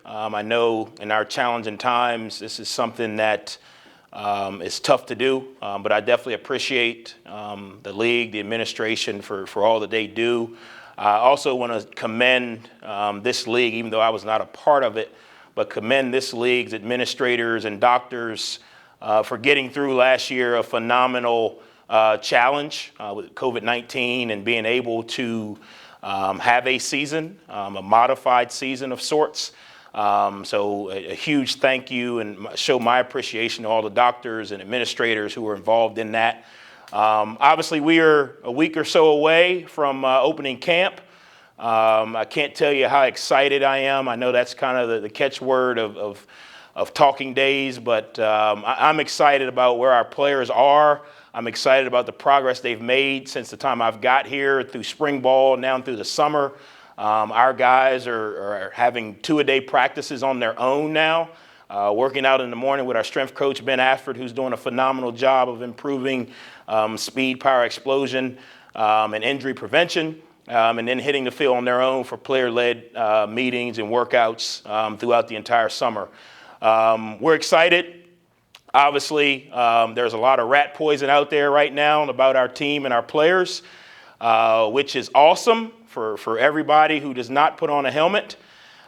I know in our challenging times, this is something that is tough to do, but I definitely appreciate the league, the administration for all that they do. I also want to commend this league, even though I was not a part of it, but commend this league's administrators and doctors for getting through last year a phenomenal challenge with COVID-19 and being able to have a season, a modified season of sorts. So a huge thank you and show my appreciation to all the doctors and administrators who were involved in that. Obviously, we are a week or so away from opening camp. I can't tell you how excited I am. I know that's kind of the catchword of talking days, but I'm excited about where our players are. I'm excited about the progress they've made since the time I've got here through spring ball, now through the summer. Our guys are having 2-a-day practices on their own now, working out in the morning with our strength coach, Ben Afford, who's doing a phenomenal job of improving speed, power, explosion, and injury prevention, and then hitting the field on their own for player-led meetings and workouts throughout the entire summer. We're excited. Obviously, there's a lot of rat poison out there right now about our team and our players, which is awesome for everybody who does not put on a helmet.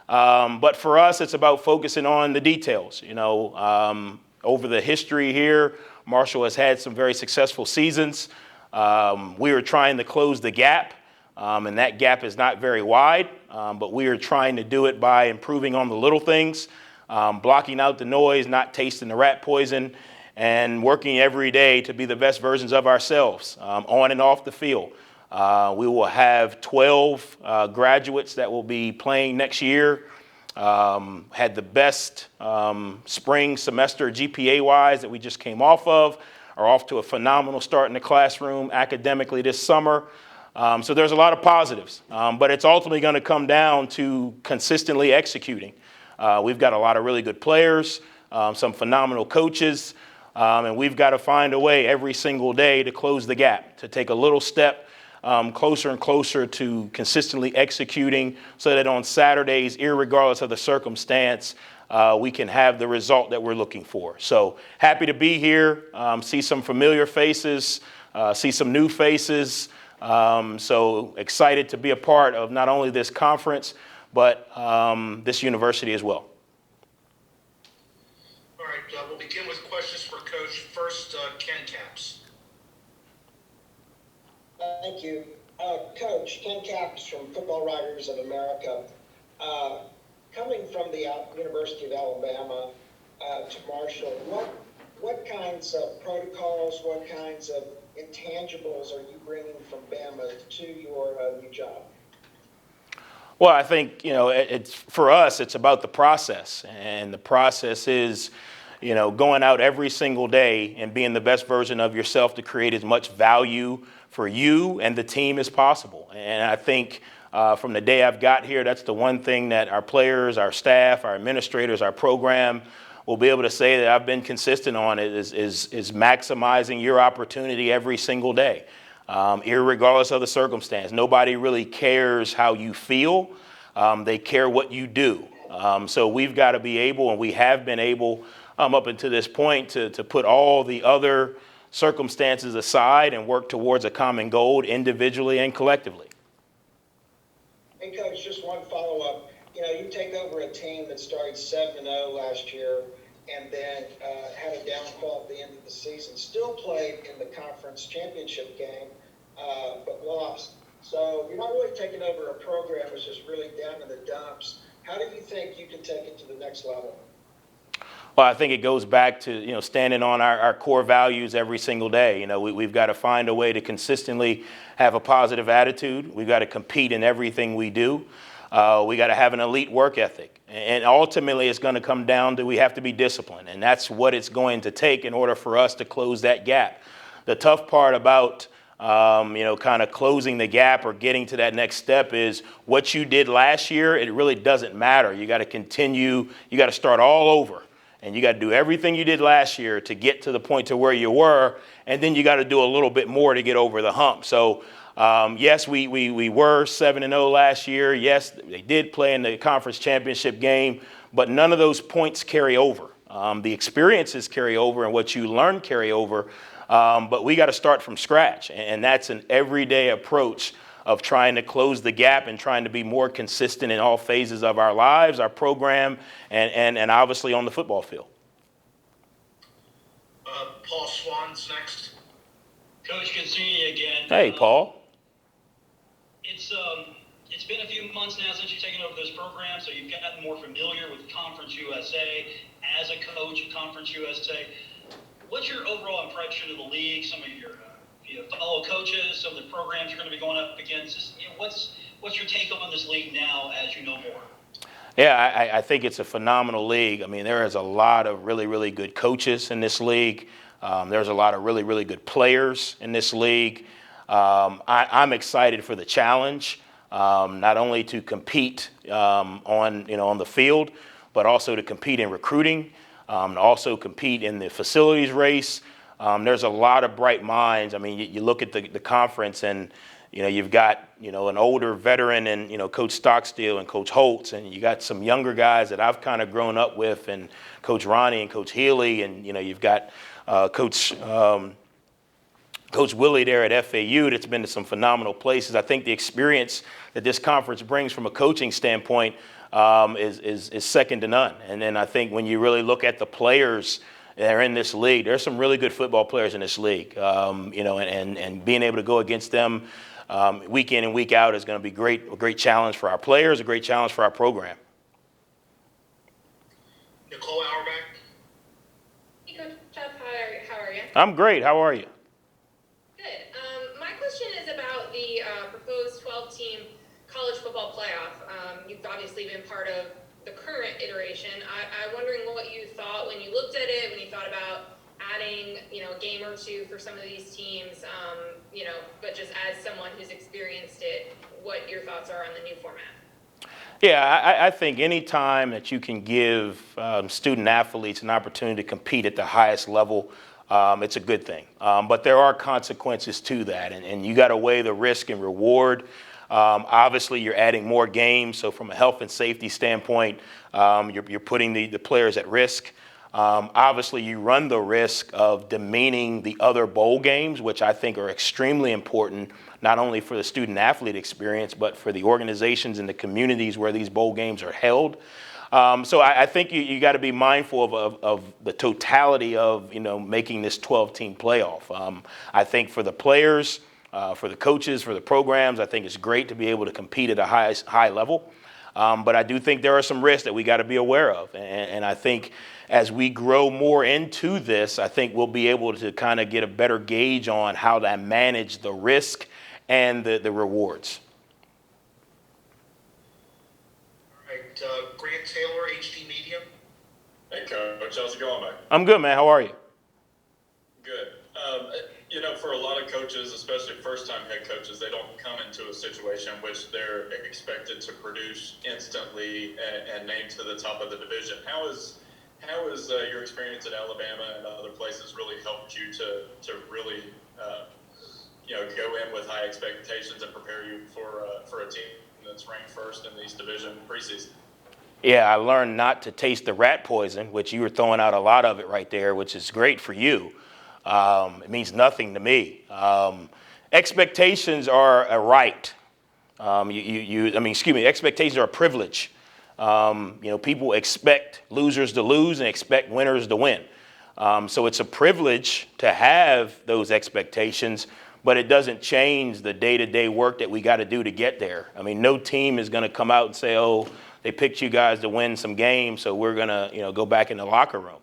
But for us, it's about focusing on the details. You know, over the history here, Marshall has had some very successful seasons. We are trying to close the gap, and that gap is not very wide, but we are trying to do it by improving on the little things, blocking out the noise, not tasting the rat poison, and working every day to be the best versions of ourselves on and off the field. We will have 12 graduates that will be playing next year. Had the best spring semester GPA-wise that we just came off of, are off to a phenomenal start in the classroom academically this summer. So there's a lot of positives, but it's ultimately going to come down to consistently executing. We've got a lot of really good players, some phenomenal coaches, and we've got to find a way every single day to close the gap, to take a little step closer and closer to consistently executing so that on Saturdays, irregardless of the circumstance, we can have the result that we're looking for. So happy to be here, see some familiar faces, see some new faces. So excited to be a part of not only this conference, but this university as well. All right, we'll begin with questions for Coach. First, Ken Capps. Thank you. Coach, Ken Capps from Football Writers of America. Coming from the University of Alabama to Marshall, what kinds of protocols, what kinds of intangibles are you bringing from Bama to your new job? Well, I think, you know, it's for us, it's about the process. And the process is, you know, going out every single day and being the best version of yourself to create as much value for you and the team as possible. And I think from the day I've got here, that's the one thing that our players, our staff, our administrators, our program will be able to say that I've been consistent on is maximizing your opportunity every single day, irregardless of the circumstance. Nobody really cares how you feel. They care what you do. So we've got to be able, and we have been able up until this point, to put all the other circumstances aside and work towards a common goal individually and collectively. Hey, Coach, just one follow-up. You know, you take over a team that started 7-0 last year and then had a downfall at the end of the season, still played in the conference championship game, but lost. So you're not really taking over a program that's just really down in the dumps. How do you think you can take it to the next level? Well, I think it goes back to, you know, standing on our core values every single day. You know, we've got to find a way to consistently have a positive attitude. We've got to compete in everything we do. We got to have an elite work ethic. And ultimately, it's going to come down to we have to be disciplined. And that's what it's going to take in order for us to close that gap. The tough part about, you know, kind of closing the gap or getting to that next step is what you did last year, it really doesn't matter. You got to continue. You got to start all over. And you got to do everything you did last year to get to the point to where you were, and then you got to do a little bit more to get over the hump. So Yes, we were 7-0 last year. Yes, they did play in the conference championship game, but none of those points carry over. The experiences carry over and what you learn carry over, but we got to start from scratch. And that's an everyday approach of trying to close the gap and trying to be more consistent in all phases of our lives, our program, and obviously on the football field. Paul Swan's next. Coach, good seeing you again. Hey, Paul. It's been a few months now since you've taken over this program, so you've gotten more familiar with Conference USA as a coach of Conference USA. What's your overall impression of the league? Some of your fellow coaches, some of the programs you're going to be going up against. Just, what's your take on this league now as you know more? Yeah, I think it's a phenomenal league. I mean, there is a lot of really, really good coaches in this league. There's a lot of really, really good players in this league. I'm excited for the challenge, not only to compete on the field, but also to compete in recruiting, also compete in the facilities race. There's a lot of bright minds. I mean, you look at the conference, and you've got an older veteran and Coach Stockstill and Coach Holtz, and you got some younger guys that I've kind of grown up with, and Coach Ronnie and Coach Healy, and you've got Coach Willie there at FAU that's been to some phenomenal places. I think the experience that this conference brings from a coaching standpoint is second to none. And then I think when you really look at the players that are in this league, there's some really good football players in this league. And being able to go against them week in and week out is going to be a great challenge for our players, a great challenge for our program. Nicole Auerbach. Hey, Coach Huff, how are you? I'm great. How are you? Good. My question is about the proposed 12-team college football playoff. You've obviously been part of the current iteration. I'm wondering what you thought when you looked at it, when you thought about adding, a game or two for some of these teams, but just as someone who's experienced it, what your thoughts are on the new format. Yeah, I think any time that you can give student athletes an opportunity to compete at the highest level, it's a good thing. But there are consequences to that, and you got to weigh the risk and reward. Obviously, you're adding more games, so from a health and safety standpoint, you're putting the players at risk. Obviously, you run the risk of demeaning the other bowl games, which I think are extremely important, not only for the student-athlete experience, but for the organizations and the communities where these bowl games are held. So I think you got to be mindful of the totality of making this 12-team playoff. I think for the players, for the coaches, for the programs, I think it's great to be able to compete at a high level. But I do think there are some risks that we got to be aware of. And I think as we grow more into this, I think we'll be able to kind of get a better gauge on how to manage the risk and the rewards. All right, Grant Taylor, HD Media. Hey, Coach. How's it going, Mike? I'm good, man. How are you? Good. For a lot of coaches, especially first-time head coaches, they don't come into a situation in which they're expected to produce instantly and named to the top of the division. How is your experience at Alabama and other places really helped you to really go in with high expectations and prepare you for a team that's ranked first in the East Division preseason? Yeah, I learned not to taste the rat poison, which you were throwing out a lot of it right there, which is great for you. It means nothing to me. Expectations are a right. Expectations are a privilege. People expect losers to lose and expect winners to win. So it's a privilege to have those expectations, but it doesn't change the day-to-day work that we got to do to get there. I mean, no team is going to come out and say, oh, they picked you guys to win some games, so we're going to, go back in the locker room.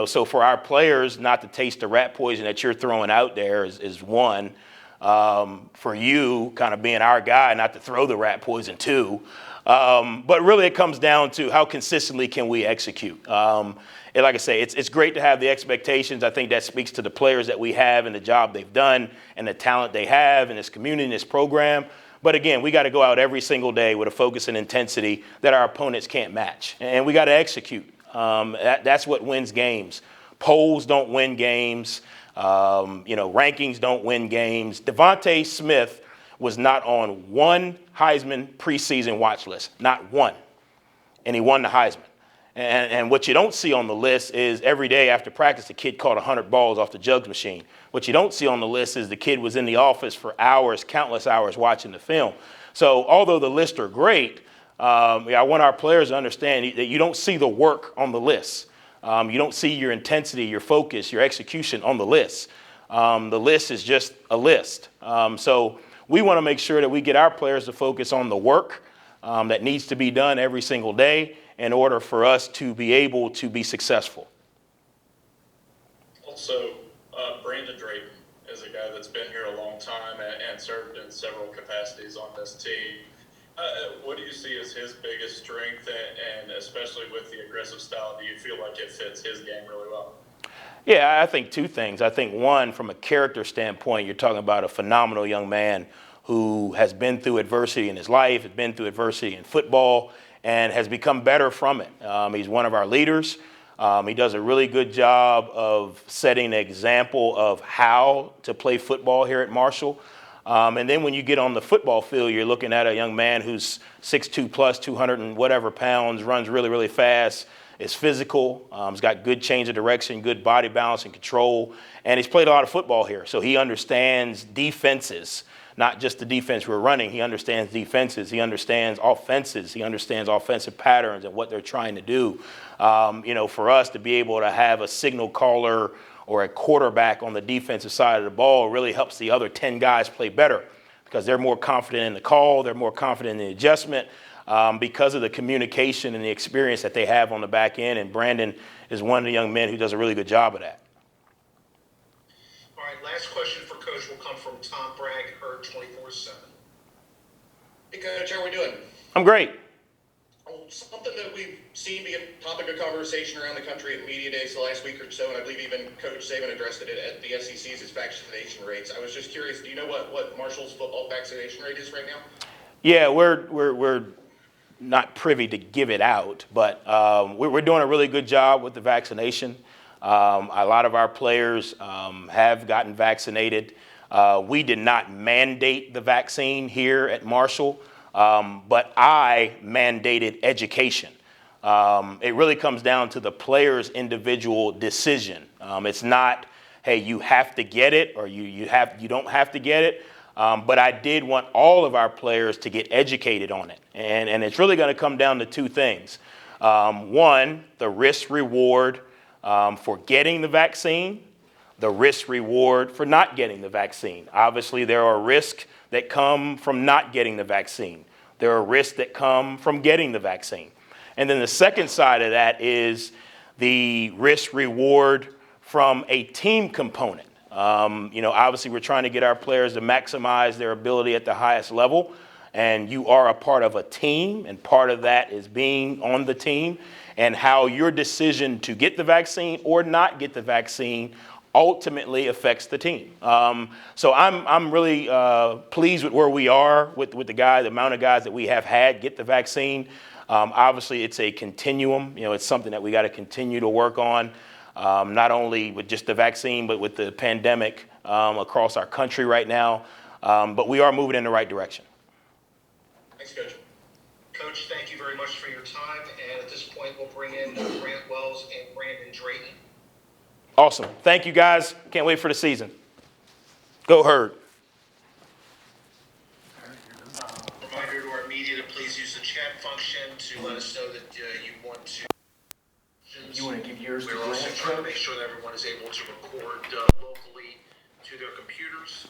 So for our players not to taste the rat poison that you're throwing out there is one. For you, kind of being our guy, not to throw the rat poison too. But really it comes down to how consistently can we execute. And like I say, it's great to have the expectations. I think that speaks to the players that we have and the job they've done and the talent they have in this community, in this program. But again, we got to go out every single day with a focus and intensity that our opponents can't match. And we got to execute. That's what wins games. Polls don't win games. Rankings don't win games. Devontae Smith was not on one Heisman preseason watch list, not one. And he won the Heisman. And what you don't see on the list is every day after practice, the kid caught 100 balls off the jugs machine. What you don't see on the list is the kid was in the office for hours, countless hours watching the film. So although the lists are great, I want our players to understand that you don't see the work on the list. You don't see your intensity, your focus, your execution on the list. The list is just a list. So we want to make sure that we get our players to focus on the work that needs to be done every single day in order for us to be able to be successful. Also, Brandon Drayton is a guy that's been here a long time and served in several capacities on this team. What do you see as his biggest strength, and especially with the aggressive style, do you feel like it fits his game really well? Yeah, I think two things. I think one, from a character standpoint, you're talking about a phenomenal young man who has been through adversity in his life, has been through adversity in football, and has become better from it. He's one of our leaders. He does a really good job of setting an example of how to play football here at Marshall. And then when you get on the football field, you're looking at a young man who's 6'2 plus, 200 and whatever pounds, runs really, really fast, is physical, he's got good change of direction, good body balance and control, and he's played a lot of football here. So he understands defenses, not just the defense we're running. He understands defenses. He understands offenses. He understands offensive patterns and what they're trying to do. For us to be able to have a signal caller or a quarterback on the defensive side of the ball really helps the other 10 guys play better because they're more confident in the call. They're more confident in the adjustment because of the communication and the experience that they have on the back end. And Brandon is one of the young men who does a really good job of that. All right, last question for Coach will come from Tom Bragg, Herd 24/7. Hey, Coach, how are we doing? I'm great. Something that we've seen be a topic of conversation around the country at media days the last week or so, and I believe even Coach Saban addressed it at the SEC's, is vaccination rates. I was just curious, do you know what Marshall's football vaccination rate is right now? Yeah, we're not privy to give it out, but we're doing a really good job with the vaccination. A lot of our players have gotten vaccinated. We did not mandate the vaccine here at Marshall, but I mandated education. It really comes down to the player's individual decision. It's not, hey, you have to get it or you don't have to get it. But I did want all of our players to get educated on it. And it's really going to come down to two things. One, the risk reward for getting the vaccine, the risk reward for not getting the vaccine. Obviously, there are risks that come from not getting the vaccine. There are risks that come from getting the vaccine. And then the second side of that is the risk reward from a team component. Obviously we're trying to get our players to maximize their ability at the highest level, and you are a part of a team, and part of that is being on the team and how your decision to get the vaccine or not get the vaccine ultimately affects the team. So I'm really pleased with where we are with the amount of guys that we have had get the vaccine. Obviously it's a continuum. It's something that we got to continue to work on. Not only with just the vaccine, but with the pandemic across our country right now. But we are moving in the right direction. Thanks, Coach. Coach, thank you very much for your time. And at this point, we'll bring in Grant Wells and Brandon Drayton. Awesome. Thank you, guys. Can't wait for the season. Go Herd. Reminder to our media to please use the chat function to let us know that you want to. You want to give yours to We're also Grant? trying to make sure that everyone is able to record locally to their computers.